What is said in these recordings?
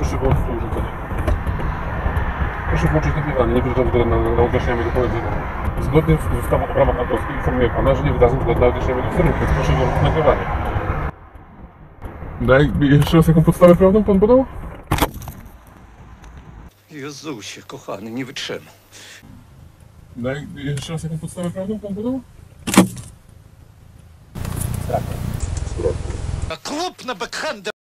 Proszę wyłączyć to urządzenie. Proszę włączyć nagrywanie, nie wyrażam zgody na ogłaszanie mojego polecenia. Zgodnie z ustawą o prawach autorskich informuję pana, że nie wyrażam zgody na ogłaszanie mojego sterunku, więc proszę włączyć nagrywanie. Daj, jeszcze raz jaką podstawę prawną pan podał? Jezusie, kochany, nie wytrzymam. Daj, jeszcze raz jaką podstawę prawną pan podał? A klub na backhandę!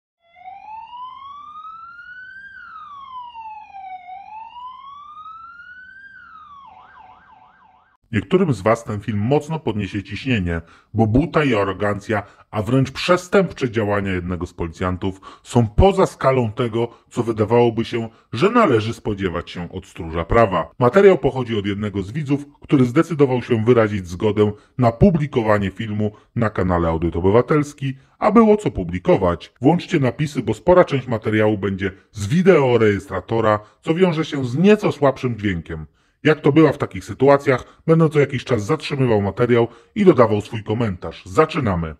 Niektórym z Was ten film mocno podniesie ciśnienie, bo buta i arogancja, a wręcz przestępcze działania jednego z policjantów są poza skalą tego, co wydawałoby się, że należy spodziewać się od stróża prawa. Materiał pochodzi od jednego z widzów, który zdecydował się wyrazić zgodę na publikowanie filmu na kanale Audyt Obywatelski, a było co publikować. Włączcie napisy, bo spora część materiału będzie z wideorejestratora, co wiąże się z nieco słabszym dźwiękiem. Jak to bywa w takich sytuacjach, będę co jakiś czas zatrzymywał materiał i dodawał swój komentarz. Zaczynamy.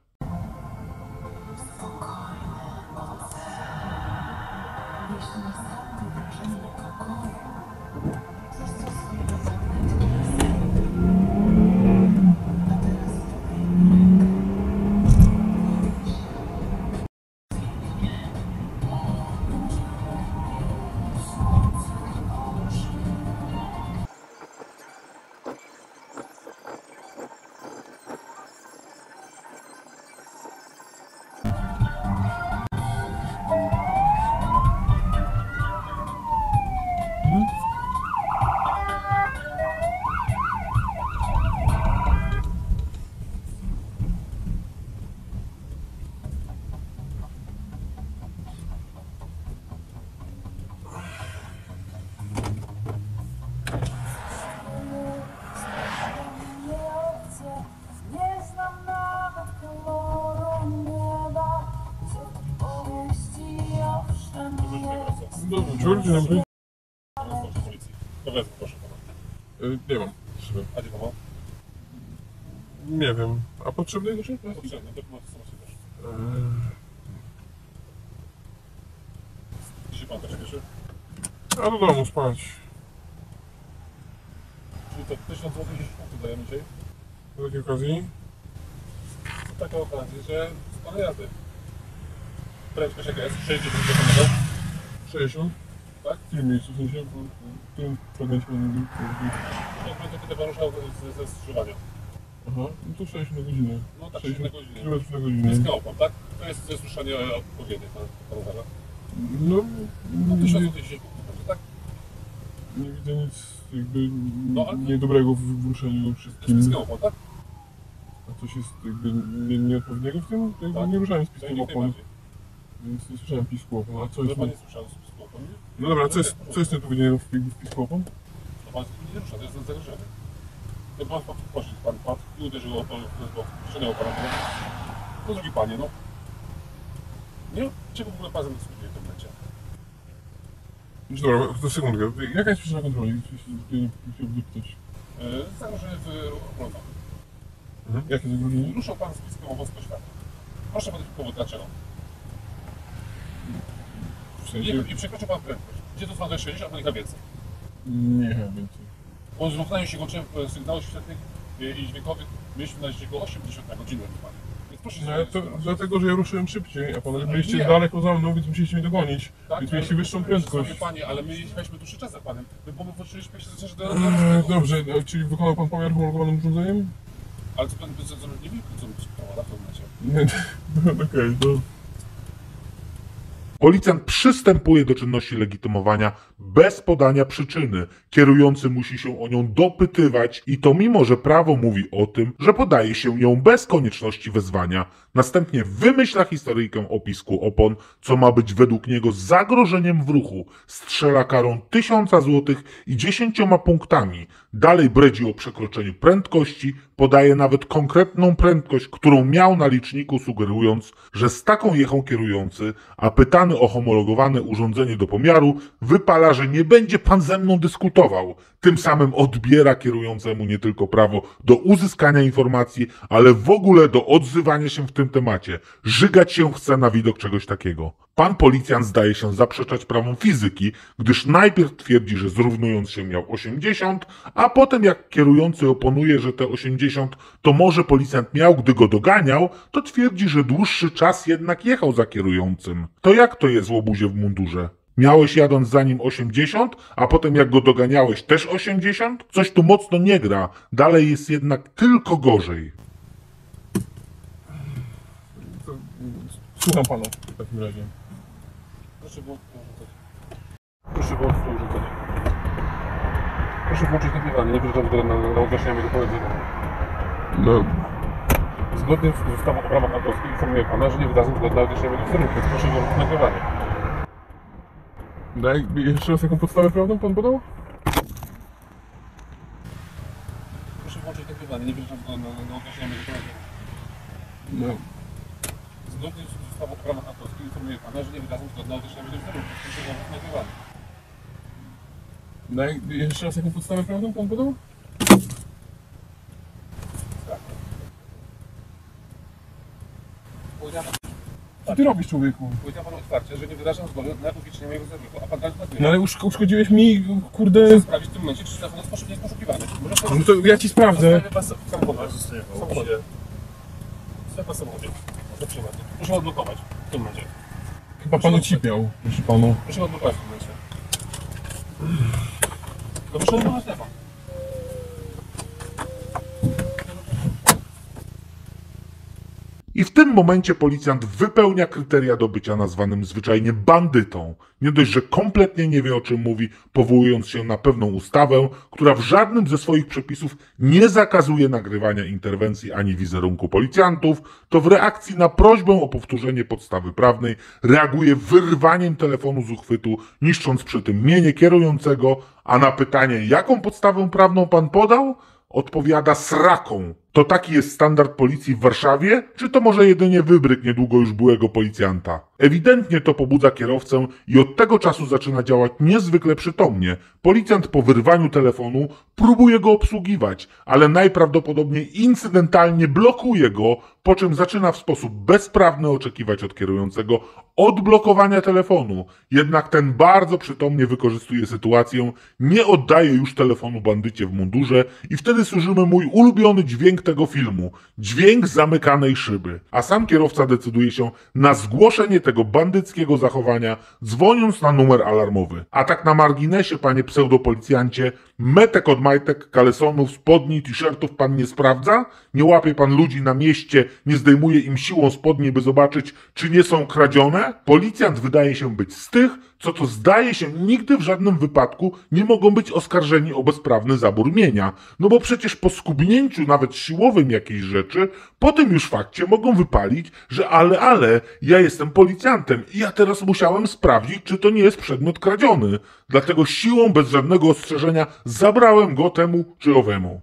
Dobrze, dzień dobry. Proszę pana. Nie mam. A gdzie pan? Nie wiem. A potrzebny jeszcze? Potrzebny, dokumenty są się też. Gdzie pan też pieszy? A do domu spać. Czyli to 1000 zł 10 punktów dajemy dzisiaj? Z jakiej okazji? Taka okazja, że z pana jazdy. Prędkość jaka jest? 60 km? 60? Tak? W tym miejscu, w sensie, w tym fragmencie pan to pan ruszał ze skrzyżowania. Aha, no to 60 na godzinę. No tak, 60 na godzinę. Km na godzinę. Jest koło pan, tak? To jest ze słyszenia odpowiednie, pan uważa? No 1000 zł 10 punktów, tak? Nie widzę nic jakby niedobrego w ruszeniu wszystkim. Jest koło pan, tak? A coś jest jakby nieodpowiedniego w tym? Tak? Nie ruszałem z piskiem opon. Więc nie słyszałem pisku opon. A co jest? Pan nie słyszał z pisku opon? No dobra, co jest nieodpowiedniego w pisku opon? No pan nie rusza, to jest zagrożenie. Jak pan poszedł, pan padł i uderzył o to, przynęło pana. No drugi panie, no. Nie? Czego w ogóle pan dyskutuje w tym momencie? Dobra, to sekundkę. Jaka jest przyczyna kontroli? Nie chciałbym zapytać. Zagrożenie w ruchu drogowym. Jakie zagrożenie? Ruszał pan z piskiem o wąsko światła. Proszę podać powód dlaczego. W sensie... I przekroczył pan prędkość. Gdzie to jest pan 60, a pan więcej? Nie, więcej. Po zrównaniu się sygnałów świetlnych i dźwiękowych mieliśmy na liczniku 80 na godzinę. Więc proszę to dlatego, że ja ruszyłem szybciej, a pan byliście daleko za mną, więc musieliście mnie dogonić. Tak, więc mieliście wyższą prędkość. Panie, ale my jechaliśmy dłuższy czas za panem. My popatrzyliśmy się, że do... Dobrze, czyli wykonał pan pomiar homologowanym urządzeniem? Ale co pan nie wie, co sprawa w tym momencie? Nie, okej, to... Policjant przystępuje do czynności legitymowania bez podania przyczyny. Kierujący musi się o nią dopytywać i to mimo, że prawo mówi o tym, że podaje się ją bez konieczności wezwania. Następnie wymyśla historyjkę o pisku opon, co ma być według niego zagrożeniem w ruchu. Strzela karą 1000 zł i 10 punktami. Dalej bredzi o przekroczeniu prędkości, podaje nawet konkretną prędkość, którą miał na liczniku, sugerując, że z taką jechał kierujący, a pytany o homologowane urządzenie do pomiaru wypala, że nie będzie pan ze mną dyskutował. Tym samym odbiera kierującemu nie tylko prawo do uzyskania informacji, ale w ogóle do odzywania się w tym tym temacie. Żygać się chce na widok czegoś takiego. Pan policjant zdaje się zaprzeczać prawom fizyki, gdyż najpierw twierdzi, że zrównując się miał 80, a potem jak kierujący oponuje, że te 80 to może policjant miał, gdy go doganiał, to twierdzi, że dłuższy czas jednak jechał za kierującym. To jak to jest, łobuzie w mundurze? Miałeś jadąc za nim 80, a potem jak go doganiałeś też 80? Coś tu mocno nie gra, dalej jest jednak tylko gorzej. Słucham pana w takim razie. Proszę włączyć to urządzenie. Proszę włączyć nagrywanie, nie wyjeżdżam zgodę na określenie mojego powiedzenia. No. Zgodnie z ustawą o prawach autorskich informuję pana, że nie wydarzę zgody na określenie mojego wizerunku, więc proszę włączyć nagrywanie. Daj jeszcze raz, jaką podstawę prawną pan podał? Proszę włączyć nagrywanie, nie wyjeżdżam zgody na określenie mojego powiedzenia. No. Zgodnie z ustawą o prawach autorskich informuję pana, że nie wydarzą zgody na określenie mojego wizerunku, więc proszę włączyć nagrywanie. Daj jeszcze raz, jaką podstawę prawną pan podał? Tak. Co ty robisz, człowieku? Powiedział pan otwarcie, że nie wyrażam zgody na uwiecznienie mojego wizerunku, a pan dalej nagrywa. No ale uszkodziłeś mi, kurde... Chcę sprawdzić w tym momencie, czy telefon jest poszukiwany. No to ja ci sprawdzę. Samochodzie. Stepa w samochodzie. Zatrzymać. Proszę odblokować w tym momencie. Chyba pan ocipiał, proszę panu. Proszę odblokować w tym momencie. No proszę odblokować telefon. I w tym momencie policjant wypełnia kryteria do bycia nazwanym zwyczajnie bandytą. Nie dość, że kompletnie nie wie, o czym mówi, powołując się na pewną ustawę, która w żadnym ze swoich przepisów nie zakazuje nagrywania interwencji ani wizerunku policjantów, to w reakcji na prośbę o powtórzenie podstawy prawnej reaguje wyrwaniem telefonu z uchwytu, niszcząc przy tym mienie kierującego, a na pytanie, jaką podstawę prawną pan podał, odpowiada sraką. To taki jest standard policji w Warszawie? Czy to może jedynie wybryk niedługo już byłego policjanta? Ewidentnie to pobudza kierowcę i od tego czasu zaczyna działać niezwykle przytomnie. Policjant po wyrwaniu telefonu próbuje go obsługiwać, ale najprawdopodobniej incydentalnie blokuje go, po czym zaczyna w sposób bezprawny oczekiwać od kierującego odblokowania telefonu. Jednak ten bardzo przytomnie wykorzystuje sytuację, nie oddaje już telefonu bandycie w mundurze i wtedy słyszymy mój ulubiony dźwięk tego filmu. Dźwięk zamykanej szyby. A sam kierowca decyduje się na zgłoszenie tego bandyckiego zachowania, dzwoniąc na numer alarmowy. A tak na marginesie, panie pseudopolicjancie, metek od majtek, kalesonów, spodni, t-shirtów pan nie sprawdza? Nie łapie pan ludzi na mieście, nie zdejmuje im siłą spodni, by zobaczyć, czy nie są kradzione? Policjant wydaje się być z tych, co to zdaje się nigdy w żadnym wypadku nie mogą być oskarżeni o bezprawny zabór mienia. No bo przecież po skubnięciu nawet siłowym jakiejś rzeczy, po tym już fakcie mogą wypalić, że ale, ja jestem policjantem i ja teraz musiałem sprawdzić, czy to nie jest przedmiot kradziony. Dlatego siłą, bez żadnego ostrzeżenia, zabrałem go temu czy owemu.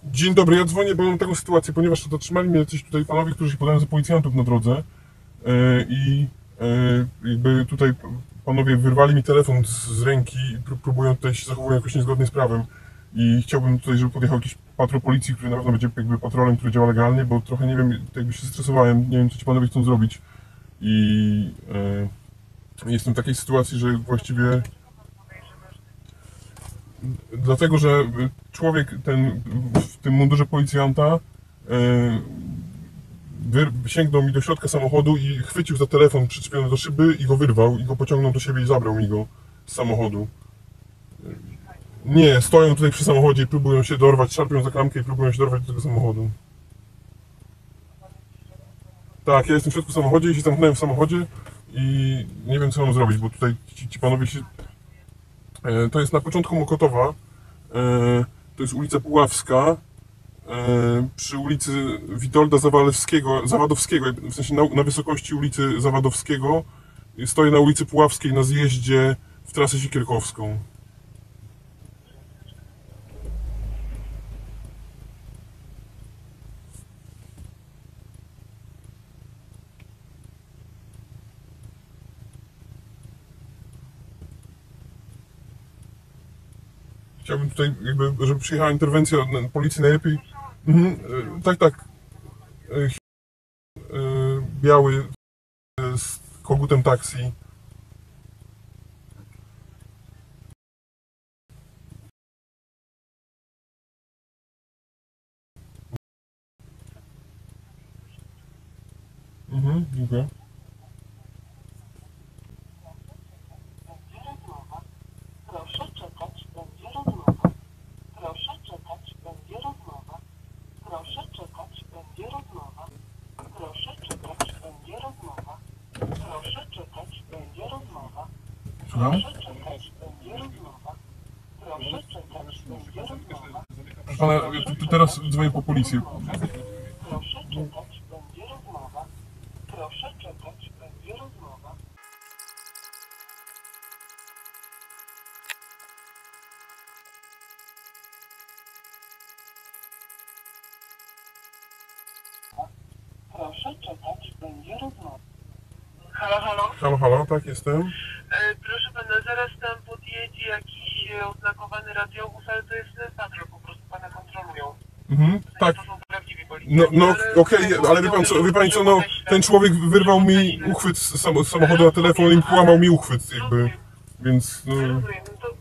Dzień dobry, ja dzwonię, bo mam taką sytuację, ponieważ zatrzymali mnie jacyś tutaj panowie, którzy się podają za policjantów na drodze jakby tutaj panowie wyrwali mi telefon z ręki i próbują tutaj się zachowują jakoś niezgodnie z prawem i chciałbym tutaj, żeby podjechał jakiś patrol policji, który na pewno będzie jakby patrolem, który działa legalnie, bo trochę nie wiem, jakby się stresowałem, nie wiem, co ci panowie chcą zrobić i jestem w takiej sytuacji, że właściwie dlatego, że człowiek ten w tym mundurze policjanta sięgnął mi do środka samochodu i chwycił za telefon przyczepiony do szyby i go wyrwał i go pociągnął do siebie i zabrał mi go z samochodu. Nie, stoją tutaj przy samochodzie i próbują się dorwać, szarpią za klamkę i próbują się dorwać do tego samochodu. Tak, ja jestem w środku samochodzie i się zamknąłem w samochodzie i nie wiem, co mam zrobić, bo tutaj ci panowie się... To jest na początku Mokotowa, to jest ulica Puławska, przy ulicy Witolda Zawadowskiego, w sensie na wysokości ulicy Zawadowskiego. Stoję na ulicy Puławskiej na zjeździe w trasę Siekierkowską. Chciałbym tutaj jakby, żeby przyjechała interwencja policji najlepiej. Mhm, tak. Biały z kogutem taksi. Dziękuję. Proszę czekać, będzie rozmowa. Proszę czekać, będzie rozmowa. Proszę czekać, będzie rozmowa. Proszę czekać, będzie rozmowa. Proszę czekać, będzie rozmowa. Słucham? Proszę czekać, będzie rozmowa. Proszę czekać, będzie rozmowa. Proszę pana, ja tu teraz dzwonię po policję. Proszę czekać, będzie rozmowa. Proszę czekać, będzie rozmowa. Proszę czekać, będzie rozmowa. Halo? Halo, tak, jestem. Proszę pana, zaraz tam podjedzie jakiś oznakowany radiowóz, ale to jest patrol, po prostu pana kontrolują. Tak. To są prawdziwi policjanci. No ale okej, ale wie pan co, no ten człowiek wyrwał mi uchwyt z samochodu na telefon i kłamał mi uchwyt jakby, więc no. Rozumiem, no to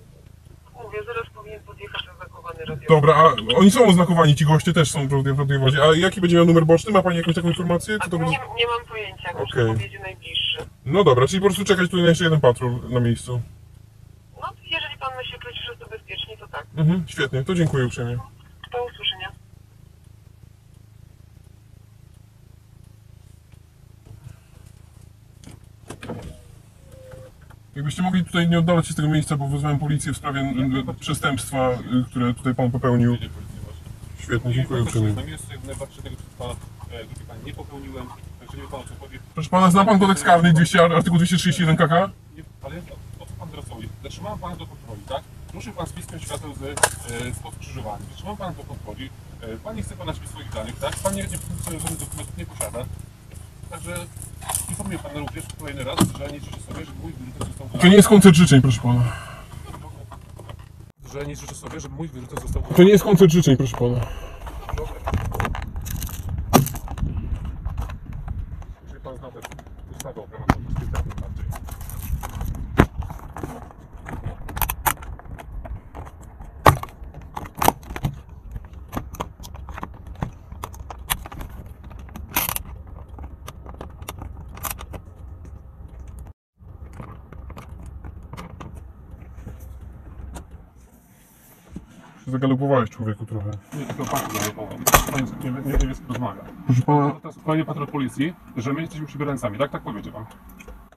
mówię, zaraz powinien podjechać oznakowany radiowóz. Dobra, a oni są oznakowani, ci goście też są prawdopodobnie. A jaki będzie miał numer boczny? Ma pani jakąś taką informację? Czy to będzie... Nie mam pojęcia, muszę Okej. powiedzieć najbliższy. No dobra, czyli po prostu czekać tutaj na jeszcze jeden patrol na miejscu. No, jeżeli pan myśli czuć wszystko bezpiecznie, to tak. Świetnie, to dziękuję uprzejmie. Do usłyszenia. Jakbyście mogli tutaj nie oddalać się z tego miejsca, bo wezwałem policję w sprawie przestępstwa, które tutaj pan popełnił. Świetnie, dziękuję uprzejmie. Na miejscu jak najbardziej tego, drugi pan nie popełniłem, także nie wiem pan o co chodzi. Proszę pana, zna pan kodeks karny, artykuł 231 KK? Nie, ale o co pan teraz mówi? Zatrzymałem pana do kontroli, tak? Ruszył pan z piskiem świateł spod skrzyżowania. Zatrzymałem pana do kontroli. Pan nie chce pana śpić swoich danych, tak? Pan nie żadnych dokumentów nie posiada. Także informuję pana również kolejny raz, że nie życzę sobie, żeby mój wyrutek został... To nie jest koncert życzeń, proszę pana. Że nie życzę sobie, żeby mój wyrutek został... To nie jest koncert życzeń, proszę pana. Jeżeli pan zna tę ustawę o prawach autorskim, tak bardziej. Zagalopowałeś człowieku trochę. Nie, tylko pan nie wie, z kim rozmawia. Proszę pana, To jest panie patrol policji, że my jesteśmy przybierańcami, tak? Tak powiedzie pan.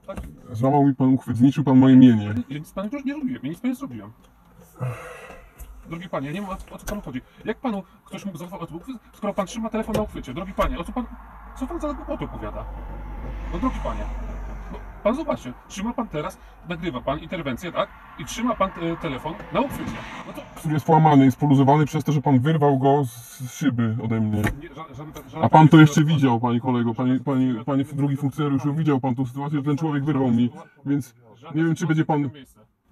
Tak? złamał mi pan uchwyt, zniszczył pan moje mienie. Ja nic panu już nie robiłem, ja nic panu nie zrobiłem. Drogi panie, ja nie wiem o co panu chodzi. Jak panu ktoś mógł zaufać o uchwyt, skoro pan trzyma telefon na uchwycie? Drogi panie, co pan za głupoty opowiada? No drogi panie, no, pan zobaczcie, trzyma pan teraz, nagrywa pan interwencję, tak? I trzyma pan telefon na uchwycie. No to Który jest połamany, jest poluzowany przez to, że pan wyrwał go z szyby ode mnie. nie, A pan to jeszcze widział, panie kolego, panie drugi funkcjonariuszu, widział pan tą sytuację, że ten człowiek wyrwał mi, więc nie wiem, czy będzie pan...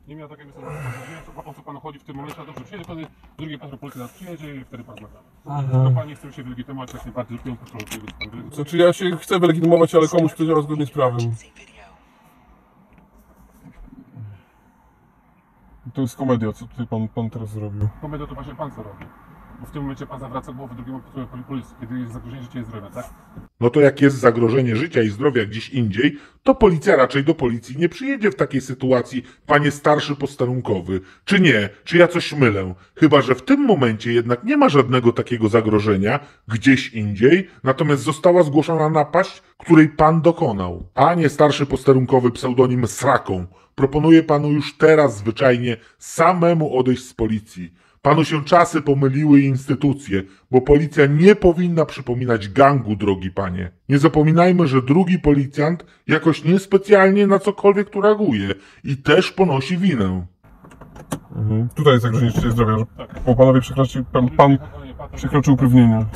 Nie miał takiego miejsca, nie wiem o co panu chodzi w tym momencie, a dobrze, przyjedzie pan, drugi patrol policji nas przyjedzie i wtedy porozmawiamy. To pani chce się wylegitymować, jak najbardziej, drugiego patrolu policji. Znaczy ja się chcę wylegitymować, ale komuś to działa zgodnie z prawem. To jest komedia, co tutaj pan teraz zrobił. Komedia to właśnie pan co robi. Bo w tym momencie pan zawraca głowę drugiemu patrolowi policji, kiedy jest zagrożenie życia i zdrowia, tak? No to jak jest zagrożenie życia i zdrowia gdzieś indziej, to policja raczej do policji nie przyjedzie w takiej sytuacji, panie starszy posterunkowy. Czy nie? Czy ja coś mylę? Chyba że w tym momencie jednak nie ma żadnego takiego zagrożenia gdzieś indziej, natomiast została zgłoszona napaść, której pan dokonał. Panie starszy posterunkowy, pseudonim Sraką, proponuję panu już teraz zwyczajnie samemu odejść z policji. Panu się czasy pomyliły i instytucje, bo policja nie powinna przypominać gangu, drogi panie. Nie zapominajmy, że drugi policjant jakoś niespecjalnie na cokolwiek tu reaguje i też ponosi winę. Tutaj jest zagrożenie życia i zdrowia, że bo panowie pan przekroczył uprawnienia.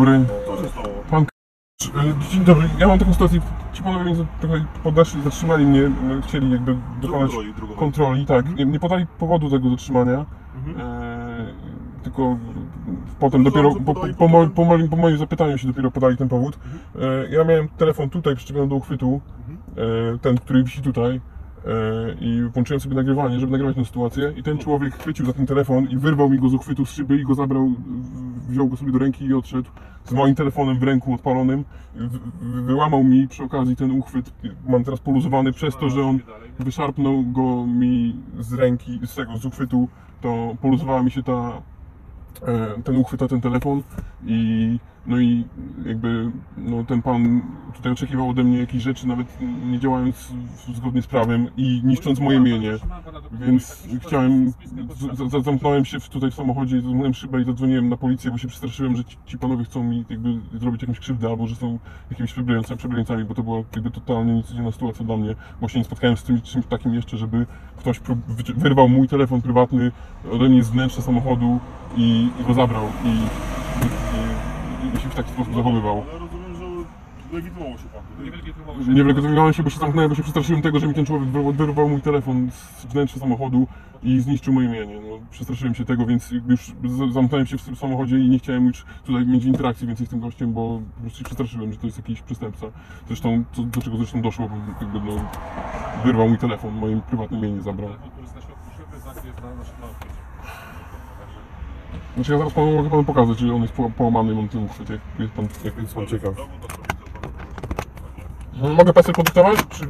dobry. Co się stało? Pan Dzień dobry, ja mam taką sytuację, ci panowie mnie trochę zatrzymali mnie, chcieli jakby dokonać kontroli, tak, nie podali powodu tego zatrzymania, tylko potem dopiero po moim zapytaniu się dopiero podali ten powód. Ja miałem telefon tutaj przyczepiony do uchwytu, ten, który wisi tutaj, i włączyłem sobie nagrywanie, żeby nagrywać tę sytuację i ten człowiek chwycił za ten telefon i wyrwał mi go z uchwytu z szyby i go zabrał, wziął go sobie do ręki i odszedł z moim telefonem w ręku odpalonym, wyłamał mi przy okazji ten uchwyt, mam teraz poluzowany przez to, że on wyszarpnął go mi z ręki, z uchwytu, to poluzowała mi się ten uchwyt na ten telefon i no i jakby ten pan tutaj oczekiwał ode mnie jakichś rzeczy, nawet nie działając zgodnie z prawem i niszcząc moje mienie, więc chciałem, zamknąłem się tutaj w samochodzie, zamknąłem szybę i zadzwoniłem na policję, bo się przestraszyłem, że ci panowie chcą mi jakby zrobić jakąś krzywdę albo że są jakimiś przebrającami, bo to była jakby totalnie niecodzienna sytuacja dla mnie, bo się nie spotkałem z czymś takim jeszcze, żeby ktoś wyrwał mój telefon prywatny ode mnie z wnętrza samochodu i go zabrał i się w taki sposób zachowywał. Ale rozumiem, że legitymował się pan tutaj. Nie wylegitymowałem się, bo się zamknąłem, bo się przestraszyłem tego, że mi ten człowiek wyrwał mój telefon z wnętrza samochodu i zniszczył moje mienie. No, przestraszyłem się tego, więc już zamknąłem się w samochodzie i nie chciałem już tutaj mieć interakcji więcej z tym gościem, bo po prostu się przestraszyłem, że to jest jakiś przestępca. Zresztą, do czego zresztą doszło, bo jakby, wyrwał mój telefon, moje prywatne mienie zabrał. Znaczy ja zaraz mogę panu pokazać, że on jest połamany, mam ten uchwyt, jak jest pan ciekaw. Mogę PESEL podyktować? Czy...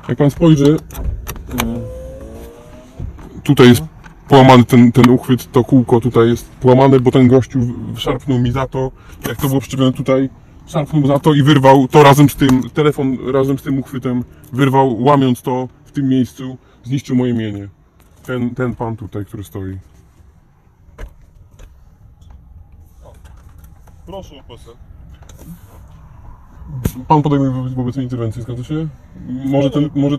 Jak pan spojrzy, tutaj jest połamany ten uchwyt, to kółko tutaj jest połamane, bo ten gościu szarpnął mi za to, jak to było przyczepione tutaj, szarpnął za to i wyrwał to razem z tym, telefon razem z tym uchwytem, wyrwał, łamiąc to w tym miejscu, zniszczył moje mienie. Ten pan tutaj, który stoi. Proszę o PESEL. Pan podejmuje wobec mnie interwencję, zgadza się? Może,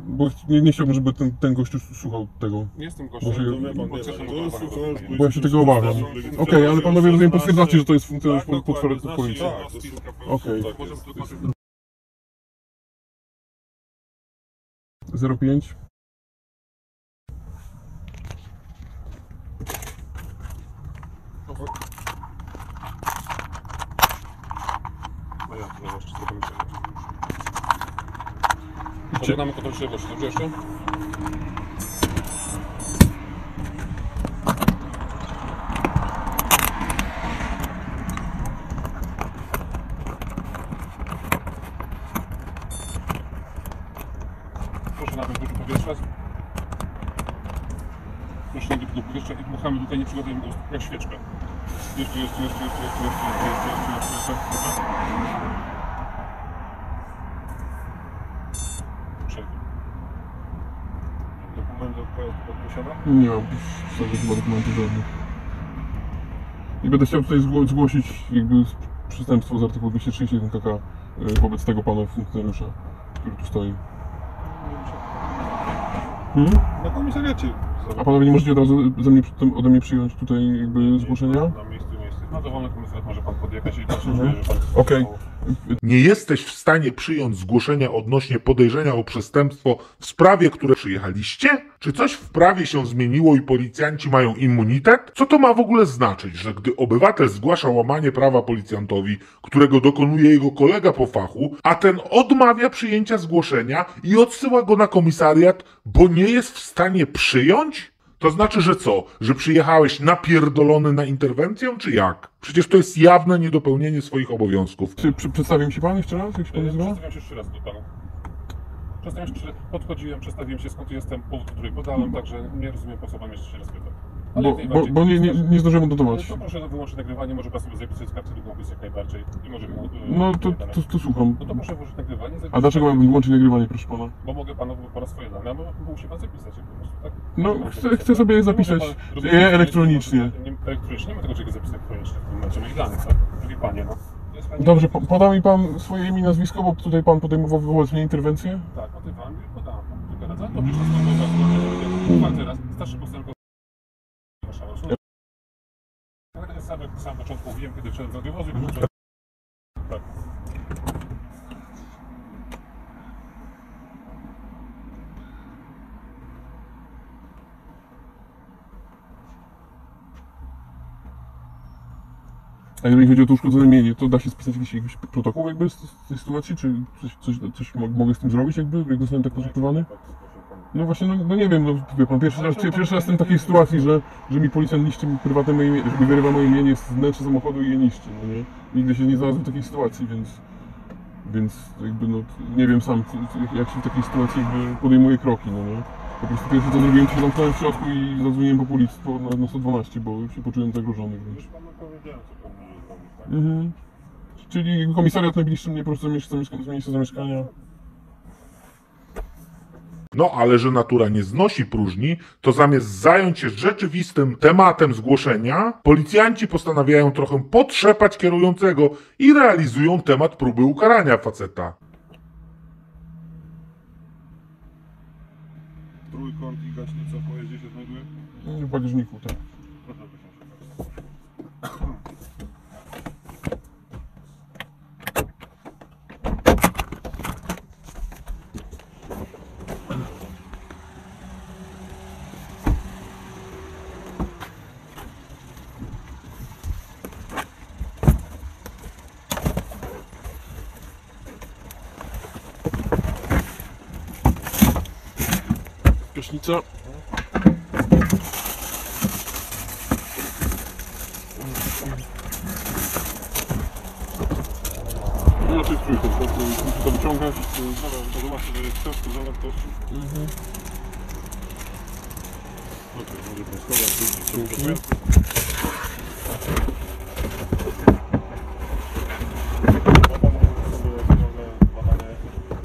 bo nie chciałbym, żeby ten gościu słuchał tego. Nie jestem Może- gościem, To wie pan, to jest funkcjonariusz policji. Bo ja się tego obawiam. Okej, ale panowie rozumiem, potwierdzacie, że to jest funkcjonariusz Tak, dokładnie, z naszej policji. jednostki po prostu, Okej. tak jest. 05. No ja to jeszcze zrobię. Pożegnamy kontrolę gości, dobrze jeszcze? Proszę na dużo powietrza. Proszę na dużo powietrza i dmuchamy tutaj, nie przygotujemy ust, jak świeczkę. Jeszcze. Dokument od pojazdu pan posiada? Nie mam sobie chyba dokumentów żadnych. I będę chciał tutaj zgłosić jakby przestępstwo z artykułu 231 KK wobec tego pana funkcjonariusza, który tu stoi. Na komisariacie. A panowie nie możecie od razu ode mnie przyjąć tutaj jakby zgłoszenia? Na miejscu. No to wolny komisariat może pan podjechać i pan się czuje, że pan... Okej. Nie jesteś w stanie przyjąć zgłoszenia odnośnie podejrzenia o przestępstwo w sprawie, które przyjechaliście? Czy coś w prawie się zmieniło i policjanci mają immunitet? Co to ma w ogóle znaczyć, że gdy obywatel zgłasza łamanie prawa policjantowi, którego dokonuje jego kolega po fachu, a ten odmawia przyjęcia zgłoszenia i odsyła go na komisariat, bo nie jest w stanie przyjąć? To znaczy, że co? Że przyjechałeś napierdolony na interwencję, czy jak? Przecież to jest jawne niedopełnienie swoich obowiązków. Czy przedstawił mi się pan jeszcze raz? Jak się pan nazywa? Przedstawiam się jeszcze raz do panu. Przedstawiam się, podchodziłem, przedstawiłem się skąd jestem, powód, który podałem, także nie rozumiem, po co pan jeszcze się raz pyta. Ale jak najbardziej- Bo nie zdążyłem odnotować. To proszę wyłączyć nagrywanie, może pan sobie zapisać z karty długopis jak najbardziej i może... No to słucham. No to proszę włożyć nagrywanie. A dlaczego mam włączyć nagrywanie, proszę pana? Bo mogę panu po swoje dane, a musi pan zapisać po prostu, tak? No, chcę sobie zapisać elektronicznie. Elektronicznie, nie ma tego czegoś zapisać elektronicznie w tym momencie moich danych, tak? Drogi panie, no. Jest Dobrze, poda mi pan swoje imię i nazwisko, bo tutaj pan podejmował wobec mnie interwencję? Tak, o tym wam podałam. Tylko raz, dobrze, że z czwarty raz, starszy postępowanie Warszawa. Ja tak samo jak na samym początku mówiłem, kiedy wszedłem z radiowozu i tak. A jeżeli chodzi o to uszkodzone mienie, to da się spisać jakiś protokół jakby z tej sytuacji, czy coś mogę z tym zrobić jakby, jak zostałem tak potraktowany? No właśnie, no nie wiem, no wie pan, pierwszy raz jestem w takiej sytuacji, że mi policjant niszczy prywatne moje mienie, że mi wyrywa moje mienie z wnętrza samochodu i je niszczy, no nie? Nigdy się nie znalazłem w takiej sytuacji, więc jakby no nie wiem sam, jak się w takiej sytuacji jakby podejmuje kroki, no nie? Po prostu pierwsze co zrobiłem, to się zamknąłem w środku i zadzwoniłem po policję, na 112, bo się poczułem zagrożony wręcz. Mhm. Czyli komisariat najbliższy mnie po prostu z miejsca zamieszkania. No ale że natura nie znosi próżni, to zamiast zająć się rzeczywistym tematem zgłoszenia, policjanci postanawiają trochę potrzepać kierującego i realizują temat próby ukarania faceta. Trójkąt i gaśnica w pojeździe się znajduje? W bagażniku, tak. Proszę wysiąść. Gaśnica. No to jest trójkąt, tak? Muszę to wyciągać. Dobra, zobaczcie, że jest książka, zaraz ktoś. Okej, może pan schować, badanie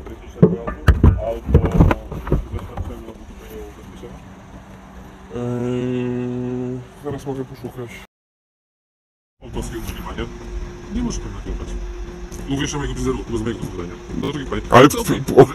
techniczne pojazdu albo zaświadczenie o ubezpieczenia? Zaraz mogę poszukać. Autorskiego używania. Nie może pan nagrywać. Uwierzę mojego wizerunku bez mojego pozwolenia. Drogi panie. Ale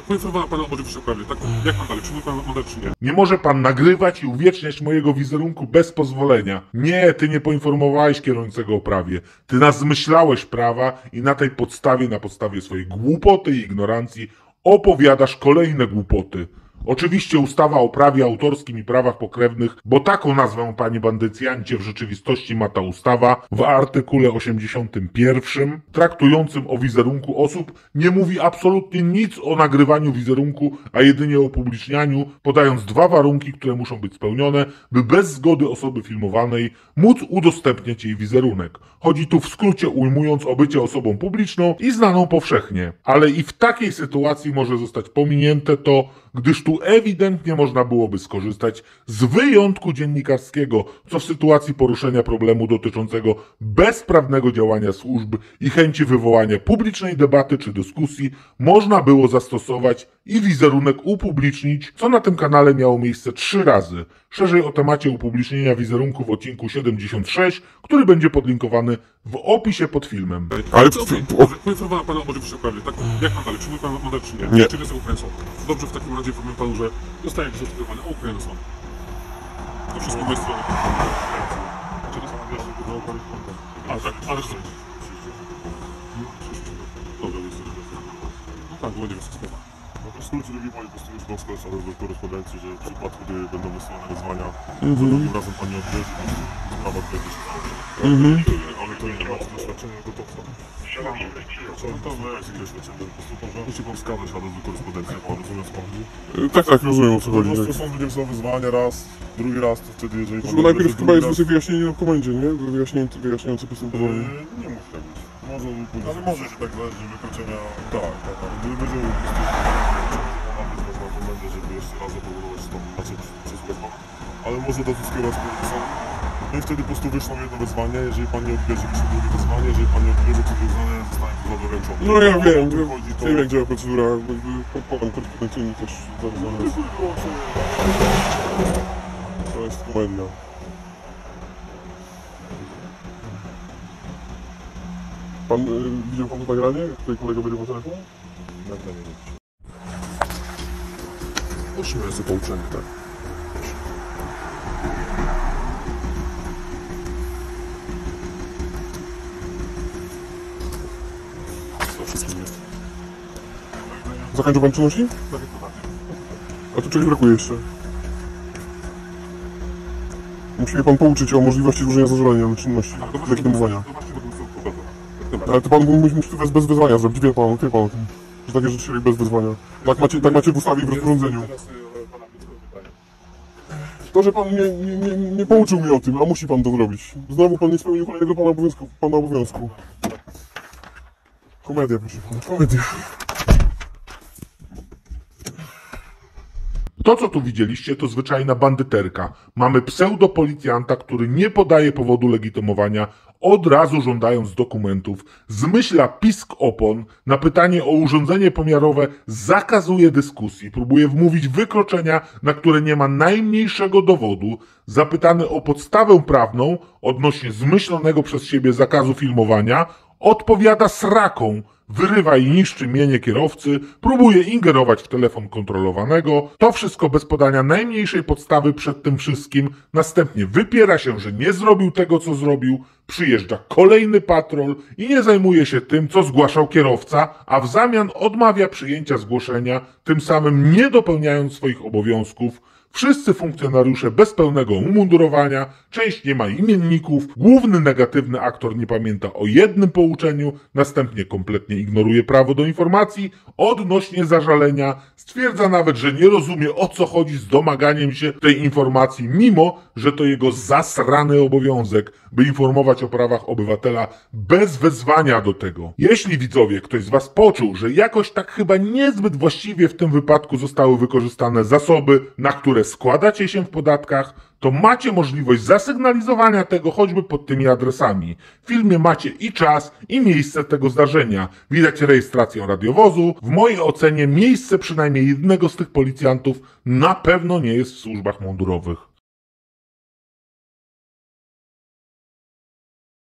Poinformowała pana o może przeprawie, tak? Jak pan dalej? Przyjmuje pan model czy nie? Nie może pan nagrywać i uwieczniać mojego wizerunku bez pozwolenia. Nie, ty nie poinformowałeś kierującego o prawie. Ty nas zmyślałeś prawa i na tej podstawie, na podstawie swojej głupoty i ignorancji opowiadasz kolejne głupoty. Oczywiście ustawa o prawie autorskim i prawach pokrewnych, bo taką nazwę, panie bandycjancie, w rzeczywistości ma ta ustawa, w artykule 81 traktującym o wizerunku osób nie mówi absolutnie nic o nagrywaniu wizerunku, a jedynie o upublicznianiu, podając dwa warunki, które muszą być spełnione, by bez zgody osoby filmowanej móc udostępniać jej wizerunek. Chodzi tu w skrócie ujmując o bycie osobą publiczną i znaną powszechnie. Ale i w takiej sytuacji może zostać pominięte to, gdyż tu ewidentnie można byłoby skorzystać z wyjątku dziennikarskiego, co w sytuacji poruszenia problemu dotyczącego bezprawnego działania służb i chęci wywołania publicznej debaty czy dyskusji można było zastosować i wizerunek upublicznić, co na tym kanale miało miejsce 3 razy. Szerzej o temacie upublicznienia wizerunku w odcinku 76, który będzie podlinkowany w opisie pod filmem. Ale poinformowała pana o może przeprawie, tak? Jak pan dalej? Przyjmuje pan model czy nie? Nie. Czy jest Ukrainą? Dobrze, w takim razie powiem panu, że zostaje zacytowany o Ukrainą. To wszystko z mojej strony. Czy to sama wiesz, że to a tak, ale co? Dobra, jest to. No tak, było nie wiem, co sprawa. No po skrócie drogi moje, po prostu już są skończone do korespondencji, że w przypadku, gdy będą wysyłane wezwania, to drugim razem pani odbierze, sprawa odbierze się. Ale to nie ma co doświadczenia, to to co? To jest jakieś doświadczenie, po prostu musi pan wskazać adres do korespondencji, pan rozumiem co chodzi? Tak, rozumiem o co Po chodzi. prostu są ludzie są wyzwania raz, drugi raz, to wtedy jeżeli pan... Bo najpierw odbierze chyba jest drugi właśnie wyjaśnienie na komendzie, nie? Wyjaśniające postępowanie. Nie musi tak być. Może, ale może się tak zdarzyć, że wykroczenia... Tak. Gdyby będzie będzie, żeby jeszcze raz zaproponować to, znaczy przez pewno. Ale może do wszystkiego raz są. No i wtedy po prostu wyszło jedno wezwanie, jeżeli pan nie odbierze, wyszło drugie wezwanie, jeżeli pan nie odbierze, to wezwanie zostanie to doręczone. No ja wiem, Chodzi to... wiem jak działa procedura, podam korespondencyjny też zaraz. To jest komenda. Pan, widział pan to nagranie? Tutaj kolega będzie po telefon? Nagranie nie. Otrzymuje sobie pouczenie, tak. To wszystkim jest. Zakończył pan czynności? A tu czegoś brakuje jeszcze. Musi mnie pan pouczyć o możliwości złożenia zażalenia czynności legitymowania. Ale to pan musi to bez wezwania zrobić, wie pan o tym, że takie rzeczy się robi bez wezwania. Tak macie w ustawie i w rozporządzeniu. To, że pan nie pouczył mnie o tym, a musi pan to zrobić. Znowu pan nie spełnił kolejnego pana obowiązku. Komedia, proszę pana, komedia. To, co tu widzieliście, to zwyczajna bandyterka. Mamy pseudopolicjanta, który nie podaje powodu legitymowania, od razu żądając dokumentów, zmyśla pisk opon, na pytanie o urządzenie pomiarowe zakazuje dyskusji, próbuje wmówić wykroczenia, na które nie ma najmniejszego dowodu, zapytany o podstawę prawną odnośnie zmyślonego przez siebie zakazu filmowania, odpowiada sraką, wyrywa i niszczy mienie kierowcy, próbuje ingerować w telefon kontrolowanego, to wszystko bez podania najmniejszej podstawy przed tym wszystkim, następnie wypiera się, że nie zrobił tego, co zrobił, przyjeżdża kolejny patrol i nie zajmuje się tym, co zgłaszał kierowca, a w zamian odmawia przyjęcia zgłoszenia, tym samym nie dopełniając swoich obowiązków. Wszyscy funkcjonariusze bez pełnego umundurowania, część nie ma imienników, główny negatywny aktor nie pamięta o jednym pouczeniu, następnie kompletnie ignoruje prawo do informacji odnośnie zażalenia, stwierdza nawet, że nie rozumie, o co chodzi z domaganiem się tej informacji, mimo że to jego zasrany obowiązek, by informować o prawach obywatela bez wezwania do tego. Jeśli widzowie, ktoś z was poczuł, że jakoś tak chyba niezbyt właściwie w tym wypadku zostały wykorzystane zasoby, na które składacie się w podatkach, to macie możliwość zasygnalizowania tego choćby pod tymi adresami. W filmie macie i czas, i miejsce tego zdarzenia. Widać rejestrację radiowozu. W mojej ocenie miejsce przynajmniej jednego z tych policjantów na pewno nie jest w służbach mundurowych.